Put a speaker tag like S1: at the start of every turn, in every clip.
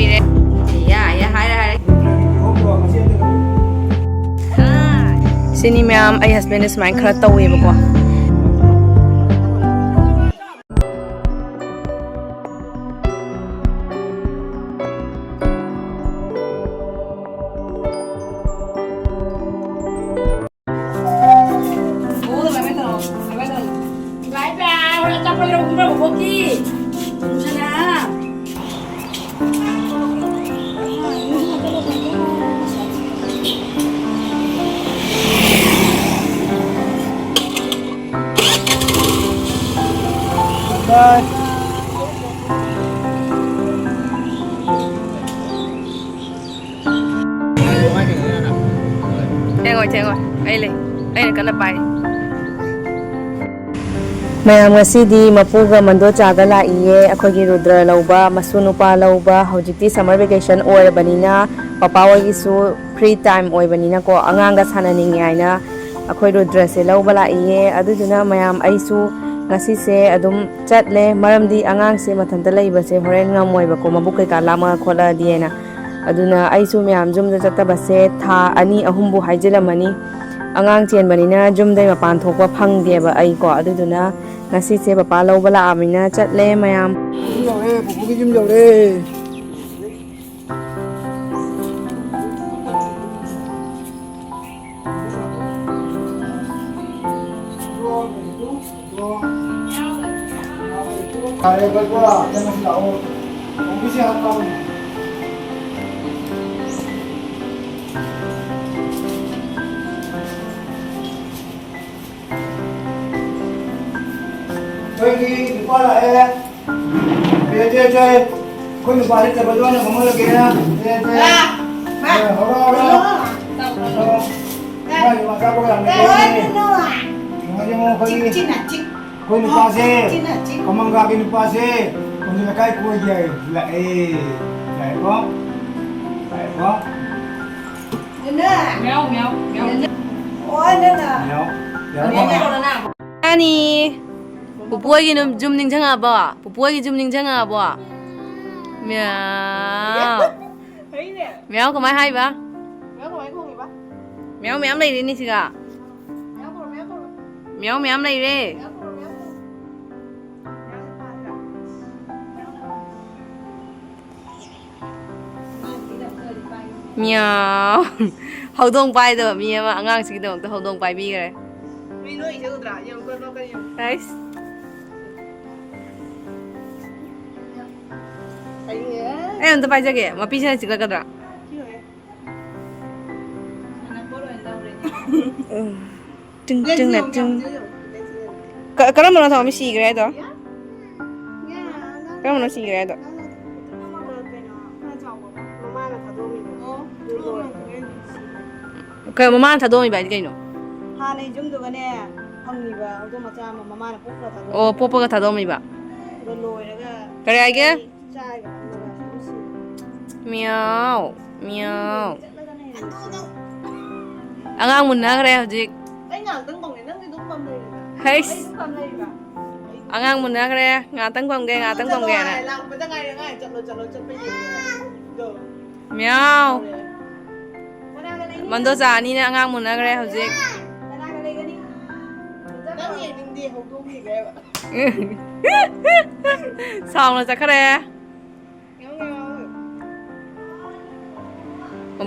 S1: ꯇꯧꯕꯤꯔꯦ ꯍꯥꯏꯔꯦ ꯁꯤꯅꯤ ꯃꯌꯥꯝ ꯑꯩ ꯍꯁꯕꯦꯟꯗ ꯁꯨꯃꯥꯏꯅ ꯈꯔ ꯇꯧꯋꯦꯕꯀꯣ ꯊꯦꯡꯉꯣꯏ ꯑꯩꯅ ꯀꯟꯅ ꯄꯥꯏ ꯃꯌꯥꯝ ꯉꯁꯤꯗꯤ ꯃꯄꯨꯒ ꯃꯟꯗꯣꯆꯥꯒ ꯂꯥꯛꯏꯌꯦ ꯑꯩꯈꯣꯏꯒꯤ ꯔꯨꯗ꯭ꯔ ꯂꯧꯕ ꯃꯁꯨ ꯅꯨꯄꯥ ꯂꯧꯕ ꯍꯧꯖꯤꯛꯇꯤ ꯁꯝꯃꯔ ꯚꯦꯀꯦꯁꯟ ꯑꯣꯏꯔꯕꯅꯤꯅ ꯄꯄꯥ ꯍꯣꯏꯒꯤꯁꯨ ꯐ꯭ꯔꯤ ꯇꯥꯏꯝ ꯑꯣꯏꯕꯅꯤꯅꯀꯣ ꯑꯉꯥꯡꯒ ꯁꯥꯟꯅꯅꯤꯡꯉꯦ ꯍꯥꯏꯅ ꯑꯩꯈꯣꯏ ꯔꯨꯗ꯭ꯔꯁꯦ ꯂꯧꯕ ꯂꯥꯛꯏꯌꯦ ꯑꯗꯨꯗꯨꯅ ꯃꯌꯥꯝ ꯑꯩꯁꯨ ꯉꯁꯤꯁꯦ ꯑꯗꯨꯝ ꯆꯠꯂꯦ ꯃꯔꯝꯗꯤ ꯑꯉꯥꯡꯁꯦ ꯃꯊꯟꯇ ꯂꯩꯕꯁꯦ ꯍꯣꯔꯦꯟ ꯉꯝꯃꯣꯏꯕꯀꯣ ꯃꯕꯨꯛ ꯀꯩꯀꯥ ꯂꯥꯝꯃꯒ ꯈꯣꯠꯂꯛꯑꯗꯤꯅ ꯑꯗꯨꯅ ꯑꯩꯁꯨ ꯃꯌꯥꯝ ꯌꯨꯝꯗ ꯆꯠꯇꯕꯁꯦ ꯊꯥ 2-3ꯕꯨ ꯍꯥꯏꯖꯤꯜꯂꯝꯃꯅꯤ ꯑꯉꯥꯡ ꯆꯦꯟꯕꯅꯤ나 ꯌꯨꯝꯗꯩ ꯃꯄꯥꯟ ꯊꯣꯛꯄ ꯐꯪꯗꯦꯕ ꯑꯩꯀꯣ ꯑꯗꯨꯗꯨꯅ ꯉꯁꯤꯁꯦ ꯄꯄꯥ ꯂꯧꯕ ꯂꯥꯛꯑꯕꯅꯤꯅ ꯆꯠꯂꯦ ꯃꯌꯥꯝ
S2: ꯄꯨꯄꯨꯒꯤ ꯌꯨꯝ ꯌꯧꯔꯦ Pergi, lupa lah Chơi. Kau lupa ni terbajuan yang kamu lagi ya. Mày mà sao cô làm cái gì? Mà đi mua cái gì? Kau lupa sih. Kau mangga kau lupa sih. Kau ni lakai kau je. Lah kau.
S1: Meow.
S3: Ôi nên là.
S1: 아니 부부에게 좀 닝장아봐 부부에게 좀 닝장아봐 meow kemana hai ba meow này đi nè siga meow này đi meow hậu đông bay rồi mi mà ngang xí đồng hậu đông bay bi rồi guys eh untuk baca ke mau pisah juga kadra ceng kalau mana tahu misi kira itu kalau mana sih kira itu kalau mama tak tahu ibarat kayak no
S3: Hani jum tu kan ya hangi ba auto macam mama na pokra tha
S1: oh popo ka thado mi ba
S3: loi raga
S1: kare age
S3: chai ga
S1: meow angang mun na kare hojik
S3: ai ngang tang bong nang ni dum bam nei
S1: hey
S3: bam nei ba
S1: angang mun na kare nga tang bong ge na
S3: lang pa tang ngai chalo chat pe do
S1: meow mando za ni na angang mun na kare hojik xong rồi chắc khare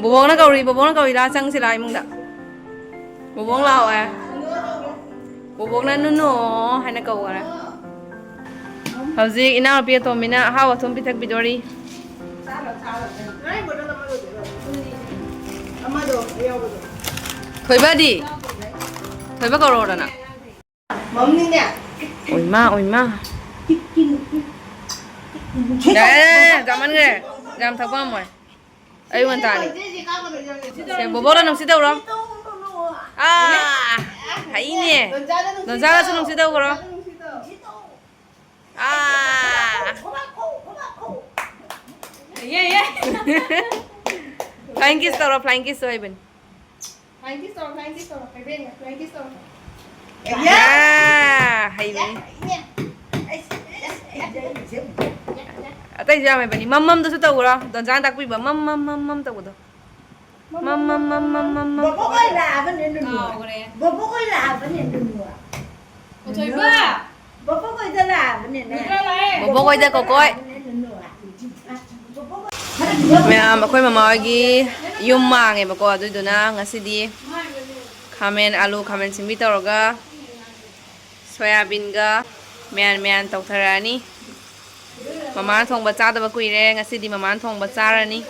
S1: bố nó cầu đi ra chăng xí lại mông đã bố lao à bố nó nô hay nó cầu à hầu gì ina bia to mina hawa thum pitak bidori khơi ba đi khơi ba cầu rồi nè
S3: mắm đi nè
S1: ôi ma nè cảm ơn người làm thằng bom rồi ấy quan tài này bố nó nằm xí đâu rồi à thấy nè lần ra nó nằm xí đâu rồi à yeah flying kiss rồi flying kiss rồi bên
S3: flying kiss rồi phải bên flying kiss rồi
S1: à hay đi ꯑꯇꯩꯁꯨ ꯌꯥꯝꯃꯦꯕꯅꯤ ꯃꯝꯃꯝꯗꯁꯨ ꯇꯧꯔꯣ ꯗꯣꯟꯖꯥꯟ ꯇꯥꯛꯄꯤꯕ ꯃꯝ ꯇꯧꯕꯗꯣ ꯃꯝ
S4: Bobo ơi là vấn đề nữa. Bobo ơi là vấn đề nữa.
S3: Trời ba.
S4: Bobo ơi ta là vấn đề này.
S1: Bobo ơi ta kokoi. Mẹ mà khơi mà mỏi gi yum mang nghe bako aduiduna ngasidi khamen alu khamen simbi tawraga soyabin ga mean tawtharani mama thongba chadaba kuire ngasidi mama thongba charani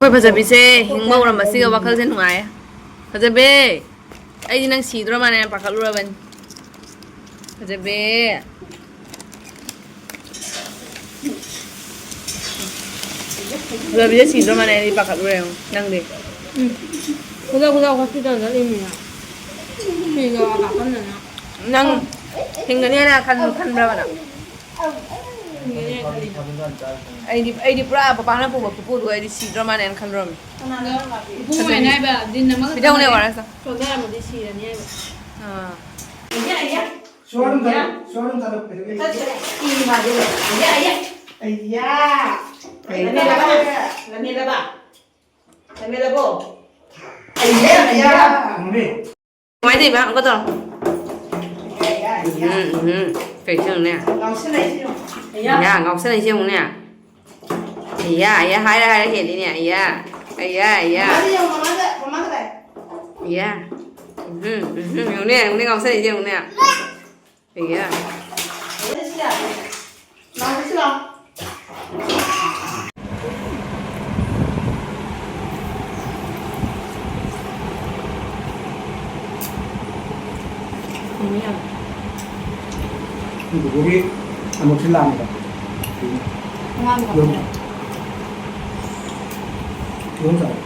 S1: khoi phajabise hingma uramasiga wakal se nungai phajabe aidi nang sidro mane pakhaluraban phajabe Rồi bây giờ xịt rồi mà này đi bạc cả rồi năng đi.
S3: 고다 같이 다녀 이미야. 이거 아빠는
S1: năng hình cái này là khăn ra bạn ạ. Ai đi bra papa nó phụ rồi đi xịt rồi mà này khăn rồi.
S3: 부모의 나이가 닌나 막.
S1: Bây giờ này vào sao?
S3: 저게 뭐 디시야 니.
S1: À.
S2: Suarun talo pergi.
S4: Ini mah dia. Ya. Iya. Lamela bo. Iya.
S2: Mami.
S1: Máy gì bạn có tao? Phải chừng nè.
S4: Ngọc sẽ này chứ.
S1: Dạ, ngọc sẽ này chừng nè. Dạ, hai ra hiện đi nè. Dạ. Dạ. Nè, ngọc sẽ này chừng nè. Dạ.
S2: Jadi anu silam kan. Belum saya.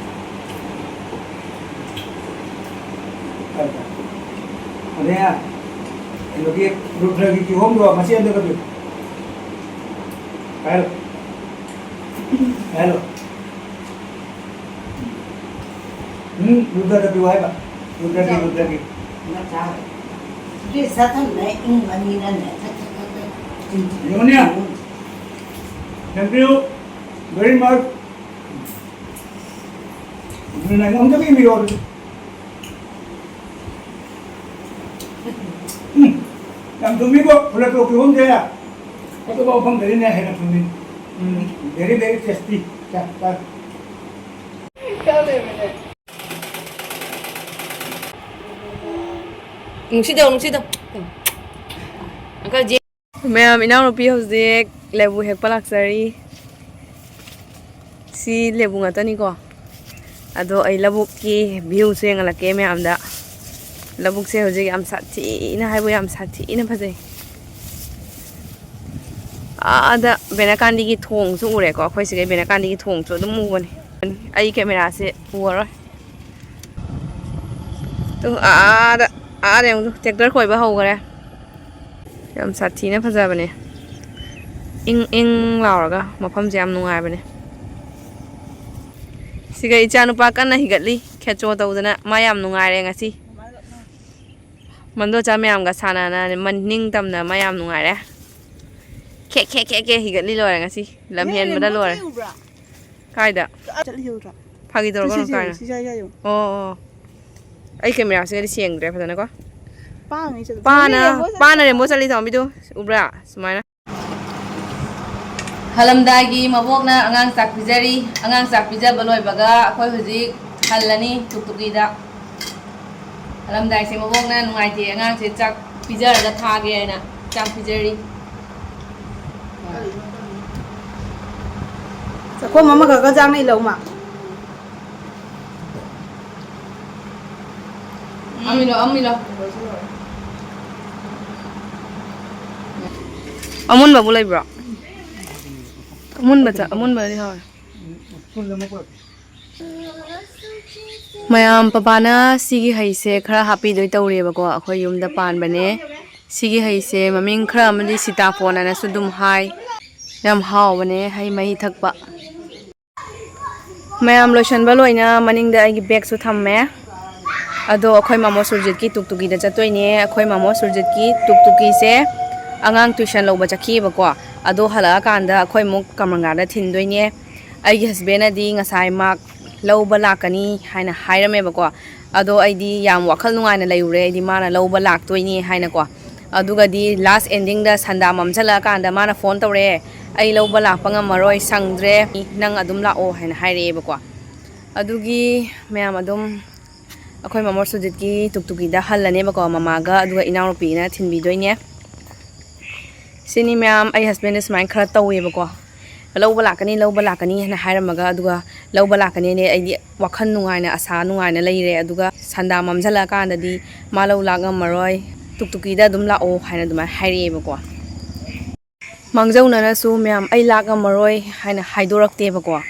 S2: Ada ya. Ini lagi lagi di home dua masih ada lagi. Hello. Udah ada biwai pak. Udah lagi.
S4: Dia satu naik ini nana.
S2: Nyonya. Thank you very much. Ini ngomong tapi ini orang. Yang tumi kok boleh kopi home dia. Kau bawa pang dari ni ada tumi. Very tasty. Cak.
S1: Nungsi daw. Angka je. Ma'am, inaw no pi hojik lebu hekpa laksari. Si lebu ngata ni ko. Ado ai labuk ki view se ngalake ma'am da. Labuk se hojik am sathi na haibo am sathi na phajai. Ada benakandi ki thong su ure ko khoi se benakandi ki thong chu dum mu bani. Ai camera se uwa roi. Tu ada yung tractor khoi ba hau gare. Yam sathi na phaja bane. Ing lauraga mafam je yam nungai bane. Siga icha nupa kan na higatli khecho tawdana ma yam nungai re ngasi. Mando cha mayam ga sana na maning tamna ma yam nungai re. Ke higatli lore ngasi. Lam hen bada lore. Kaida. Phagi tor gon kai. Oh. Ai camera se di sieng dre phadana ko. Pana re mo chali thom bidu ubra sumaina. Halamdagi mabokna angang sak pijari angang sak pijaba loibaga akhoi hujik hallani tuktuki da. Halamdagi se mabokna nungai ti angang se chak pijaraga thage aina chak pijari.
S3: Ko mama ga jang nei lo ma.
S1: Amilo. Amun ba bulai bro. Amun ba ni ha. Mayam papana sigi haise khara happy doi tawre ba ko akhoi yum da pan bane sigi haise maming khara amali sitafon ana sudum hai yam haw bane hai mai thakpa mayam lotion ba loina maning da agi bag su thamme ado akhoi mamo surjit ki tuktuki da chatoi ne akhoi mamo surjit ki tuktuki se ꯑꯉꯥꯡ tuition ꯂꯧꯕ ꯆꯠꯈꯤꯑꯕꯀꯣ ꯑꯗꯣ ꯍꯜꯂꯛꯑꯀꯥꯟꯗ ꯑꯩꯈꯣꯏ ꯑꯃꯨꯛ ꯀꯃꯔꯒꯥꯔꯗ ꯊꯤꯟꯗꯣꯏꯅꯦ ꯑꯩꯒꯤ ꯍꯁꯕꯦꯟꯅꯗꯤ ꯉꯁꯥꯏ ꯃꯥꯛ ꯂꯧꯕ ꯂꯥꯛꯀꯅꯤ ꯍꯥꯏꯅ ꯍꯥꯏꯔꯝꯃꯦꯕꯀꯣ ꯑꯗꯣ ꯑꯩꯗꯤ ꯌꯥꯝ ꯋꯥꯈꯜ ꯅꯨꯡꯉꯥꯏꯅ ꯂꯩꯔꯨꯔꯦ ꯑꯩꯗꯤ ꯃꯥꯅ ꯂꯧꯕ ꯂꯥꯛꯇꯣꯏꯅꯤ ꯍꯥꯏꯅꯀꯣ ꯑꯗꯨꯒꯗꯤ ꯂꯥꯁ ꯑꯦꯟꯗꯤꯡꯗ ꯁꯟꯗꯥ ꯃꯝꯁꯤꯜꯂꯛꯑꯀꯥꯟꯗ ꯃꯥꯅ ꯐꯣꯟ ꯇꯧꯔꯛꯑꯦ ꯑꯩ ꯂꯧꯕ ꯂꯥꯛꯄ ꯉꯝꯃꯔꯣꯏ ꯁꯪꯗ꯭ꯔꯦ ꯅꯪ ꯑꯗꯨꯝ ꯂꯥꯛꯑꯣ ꯍꯥꯏꯅ ꯍꯥꯏꯔꯛꯑꯦꯕꯀꯣ ꯑꯗꯨꯒꯤ ꯃꯌꯥꯝ ꯑꯗꯨꯝ ꯑꯩꯈꯣꯏ ꯃꯃꯣꯔ ꯁꯨꯖꯤꯠꯀꯤ ꯇꯨꯛꯇꯨꯀꯤꯗ ꯍꯜꯂꯅꯦꯕꯀꯣ ꯃꯃꯥꯒ ꯑꯗꯨꯒ ꯏꯅꯥꯎꯅꯨꯄꯤꯅ ꯊꯤꯟꯕꯤꯗꯣꯏꯅꯦ ꯁꯤꯅꯤ ꯃꯌꯥꯝ ꯑꯩ ꯍꯁꯕꯦꯟꯗ ꯁꯨꯃꯥꯏꯅ ꯈꯔ ꯇꯧꯋꯦꯕꯀꯣ ꯂꯧꯕ ꯂꯥꯛꯀꯅꯤ ꯍꯥꯏꯅ ꯍꯥꯏꯔꯝꯃꯒ ꯑꯗꯨꯒ ꯂꯧꯕ ꯂꯥꯛꯀꯅꯤꯅꯦ ꯑꯩꯗꯤ ꯋꯥꯈꯜ ꯅꯨꯡꯉꯥꯏꯅ ꯑꯁꯥ ꯅꯨꯡꯉꯥꯏꯅ ꯂꯩꯔꯦ ꯑꯗꯨꯒ ꯁꯟꯗꯥ ꯃꯝꯁꯤꯜꯂꯛꯑꯀꯥꯟꯗꯗꯤ ꯃꯥ ꯂꯧ ꯂꯥꯛ ꯉꯝꯃꯔꯣꯏ ꯇꯨꯛꯇꯨꯀꯤꯗ ꯑꯗꯨꯝ ꯂꯥꯛꯑꯣ ꯍꯥꯏꯅ ꯑꯗꯨꯃꯥꯏꯅ ꯍꯥꯏꯔꯛꯑꯦꯕꯀꯣ ꯃꯥꯡꯖꯧꯅꯅꯁꯨ ꯃꯌꯥꯝ ꯑꯩ ꯂꯥꯛ ꯉꯝꯃꯔꯣꯏ ꯍꯥꯏꯅ ꯍꯥꯏꯗꯣꯔꯛꯇꯦꯕꯀꯣ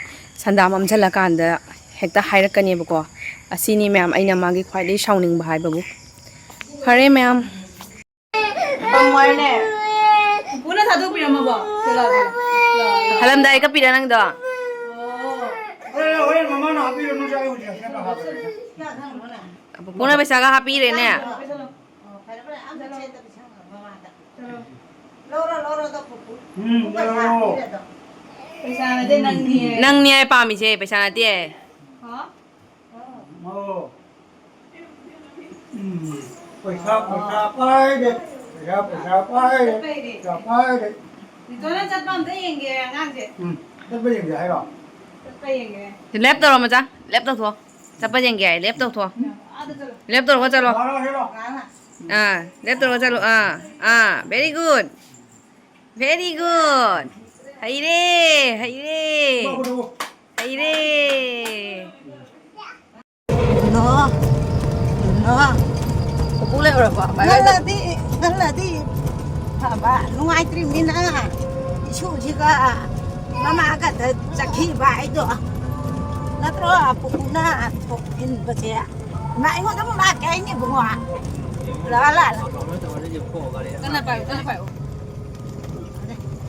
S1: ꯁꯟꯗꯥ ꯃꯝꯁꯤꯜꯂꯀꯥꯟꯗ ꯍꯦꯛꯇ ꯍꯥꯏꯔꯛꯀꯅꯦꯕꯀꯣ ꯑꯁꯤꯅꯤ ꯃꯌꯥꯝ ꯑꯩꯅ ꯃꯥꯒꯤ ꯈ꯭ꯋꯥꯏꯗꯒꯤ ꯁꯥꯎꯅꯤꯡꯕ ꯍꯥꯏꯕꯕꯨ ꯐꯔꯦ ꯃꯌꯥꯝ
S3: ꯄꯝꯃꯣꯏꯅꯦ ꯄꯨꯅ ꯊꯥꯗꯣꯛꯄꯤꯔꯝꯃꯕꯣ
S1: ꯍꯜꯂꯝꯗꯥꯏ ꯀꯞꯄꯤꯔ ꯅꯪꯗꯣ
S2: ꯍꯣꯔꯦꯟ ꯃꯃꯥꯅ ꯍꯥꯞꯄꯤꯔꯅꯨ ꯆꯥꯏ ꯍꯧꯖꯤꯛ
S1: ꯄꯨꯅ ꯄꯩꯁꯥꯒ ꯍꯥꯞꯄꯤꯔꯦꯅꯦ
S3: ꯄꯩꯁꯥꯅꯗꯤ ꯅꯪꯅꯤꯌꯦ
S1: ꯅꯪꯅꯤ ꯍꯥꯏ ꯄꯥꯝꯃꯤꯁꯦ ꯄꯩꯁꯥ ꯅꯠꯇꯦ
S2: पैसा पैसा पाइदे पैसा पाइदे पैसा पाइदे
S3: ꯅꯤꯇꯣꯅ ꯆꯠꯄ ꯑꯝꯇ ꯌꯦꯡꯒꯦ ꯑꯉꯥꯡꯁꯦ
S2: चल ये जाएगा
S3: ꯆꯠꯄ ꯌꯦꯡꯒꯦ
S1: ꯂꯦꯞ ꯇꯧꯔꯣ ꯃꯆꯥ ꯂꯦꯞ ꯇꯧꯊꯣꯛꯑꯣ ꯆꯠꯄ ꯌꯦꯡꯒꯦ ꯍꯥꯏ ꯂꯦꯞ ꯇꯧꯊꯣꯛꯑꯣ
S3: ꯑꯥꯗ ꯆꯠꯂꯣ
S1: ꯂꯦꯞ ꯇꯧꯔꯒ ꯆꯠꯂꯣ
S2: चलो चलो
S1: ꯂꯦꯞ ꯇꯧꯔꯒ ꯆꯠꯂꯣ ꯚꯦꯔꯤ ꯒꯨꯗ ꯍꯩꯔꯦ ꯍꯩꯔꯦ ꯍꯩꯔꯦ ꯄꯨꯄꯨ ꯂꯩꯍꯧꯔꯕꯣ
S4: ꯅꯪꯅꯗꯤ ꯐꯕ ꯅꯨꯡꯉꯥꯏꯇ꯭ꯔꯤꯕꯅꯤꯅ ꯏꯁꯨꯁꯤꯒ ꯃꯃꯥꯒꯗ ꯆꯠꯈꯤꯕ ꯑꯩꯗꯣ ꯅꯠꯇ꯭ꯔꯣ ꯄꯨꯄꯨꯅ ꯊꯤꯟꯕꯁꯦ ꯃꯥ ꯑꯩꯉꯣꯟꯗ ꯑꯃꯨꯛ ꯂꯥꯛꯀꯦ ꯍꯥꯏꯅꯦ ꯏꯕꯨꯡꯉꯣ
S1: ꯀꯟꯅ ꯄꯥꯏꯌꯨ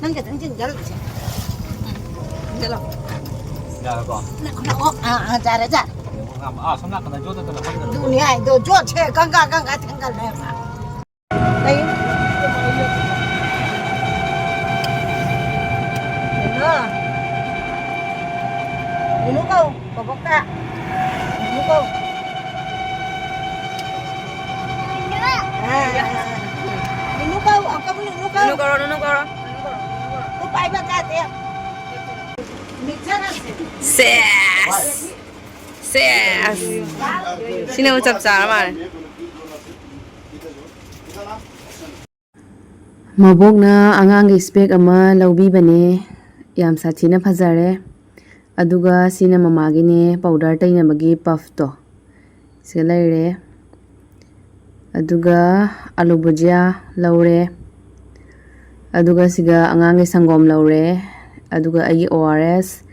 S4: ꯅꯪ ꯈꯤꯇꯪ ꯆꯤꯡꯖꯜꯂꯨꯁꯦ
S1: ꯆꯠꯂꯣ
S4: ꯆꯥꯔꯦ ꯑꯗꯨꯅꯤ ꯍꯥꯏꯗꯣ ꯖꯣꯠꯁꯦ ꯒꯪꯒꯥ ꯊꯦꯡꯒꯠꯂꯦꯕ ꯂꯩ Minum kau, babak tak? Minum kau. Minum kau, angkat minum kau.
S1: Nunuk karo.
S4: Tu pai bakat ya. Mixer
S1: Ses. Sino ucap cara mana? ꯃꯕꯣꯛꯅ ꯑꯉꯥꯡꯒꯤ ꯁ꯭ꯄꯦꯛ ꯑꯃ ꯂꯧꯕꯤꯕꯅꯦ ꯌꯥꯝ ꯁꯥꯊꯤꯅ ꯐꯖꯔꯦ ꯑꯗꯨꯒ ꯁꯤꯅ ꯃꯃꯥꯒꯤꯅꯦ ꯄꯥꯎꯗꯔ ꯇꯩꯅꯕꯒꯤ ꯄꯐꯇꯣ ꯁꯤꯒ ꯂꯩꯔꯦ ꯑꯗꯨꯒ ꯑꯂꯨ ꯚꯨꯖꯤꯌꯥ ꯂꯧꯔꯦ ꯑꯗꯨꯒ ꯁꯤꯒ ꯑꯉꯥꯡꯒꯤ ꯁꯪꯒꯣꯝ ꯂꯧꯔꯦ ꯑꯗꯨꯒ ꯑꯩꯒꯤ ORS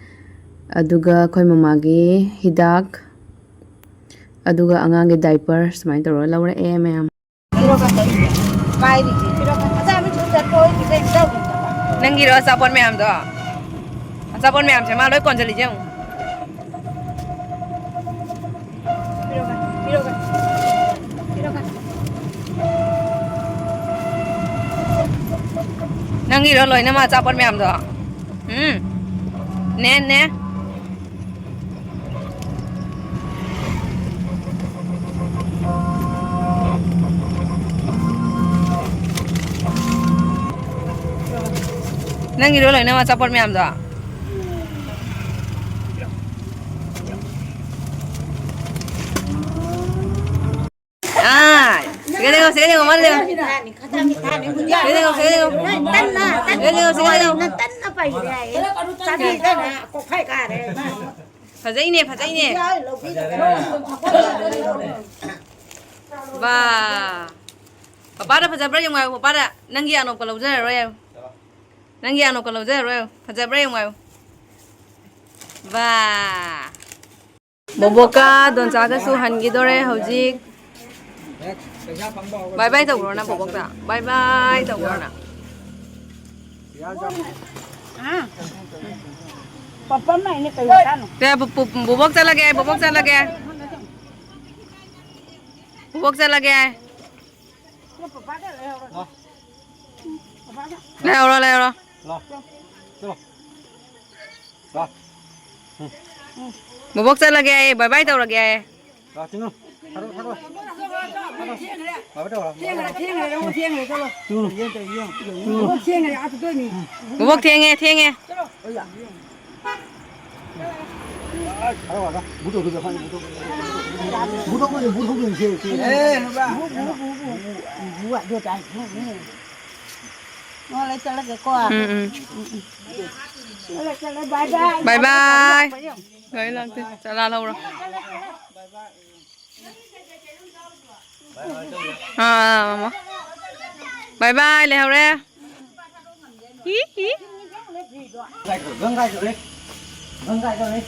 S1: ꯑꯗꯨꯒ ꯑꯩꯈꯣꯏ ꯃꯃꯥꯒꯤ ꯍꯤꯗꯥꯛ ꯑꯗꯨꯒ ꯑꯉꯥꯡꯒꯤ ꯗꯥꯏꯄꯔ ꯁꯨꯃꯥꯏꯅ ꯇꯧꯔꯒ ꯂꯧꯔꯛꯑꯦ ꯃꯌꯥꯝ ꯅꯪꯒꯤꯔꯣ ꯑꯆꯥꯄꯣꯠ ꯃꯌꯥꯝꯗꯣ ꯑꯆꯥꯄꯣꯠ ꯃꯌꯥꯝꯁꯦ ꯃꯥ ꯂꯣꯏ ꯀꯣꯟꯖꯜꯂꯤꯁꯦ ꯌꯦꯡꯉꯨ ꯅꯪꯒꯤꯔꯣ ꯂꯣꯏꯅꯃꯛ ꯑꯆꯥꯄꯣꯠ ꯃꯌꯥꯝꯗꯣ ꯅꯦ ꯅꯪꯒꯤꯔꯣ ꯂꯣꯏꯅꯃꯛ ꯑꯆꯥꯄꯣꯠ ꯃꯌꯥꯝꯗꯣ Sige, mana dia? Fazai ni. Ba. Papa dah fazai berapa yang mau? Papa dah nanggi anu kalau ujar royal. Fazai berapa yang mau? Ba. Boboka don jaga su hangi dore hojik. Bye bye tàu na bố ta. Bye bye tàu na.
S4: Papa mày này cái gì
S1: Thế bố bốc ra lagi. leo rồi leo rồi
S2: Rồi. Chलो. Rồi.
S1: một bốc chân là ghê bye bye tàu là ghê
S2: Rồi chứng không? Thắt rồi. Rồi bắt đầu rồi.
S1: một bốc thiên nghe
S2: Rồi rồi. Bút đầu được không? Bút đầu cái gì? Ê, nó ba.
S4: Bú ạ đưa tay. Nó lấy cho nó cái qua. Nó lấy cho nó bye bye.
S1: bye bye đấy là chả là lâu rồi à bye bye leo ra hí hí
S2: Găng gai rồi đi. Găng gai rồi đi.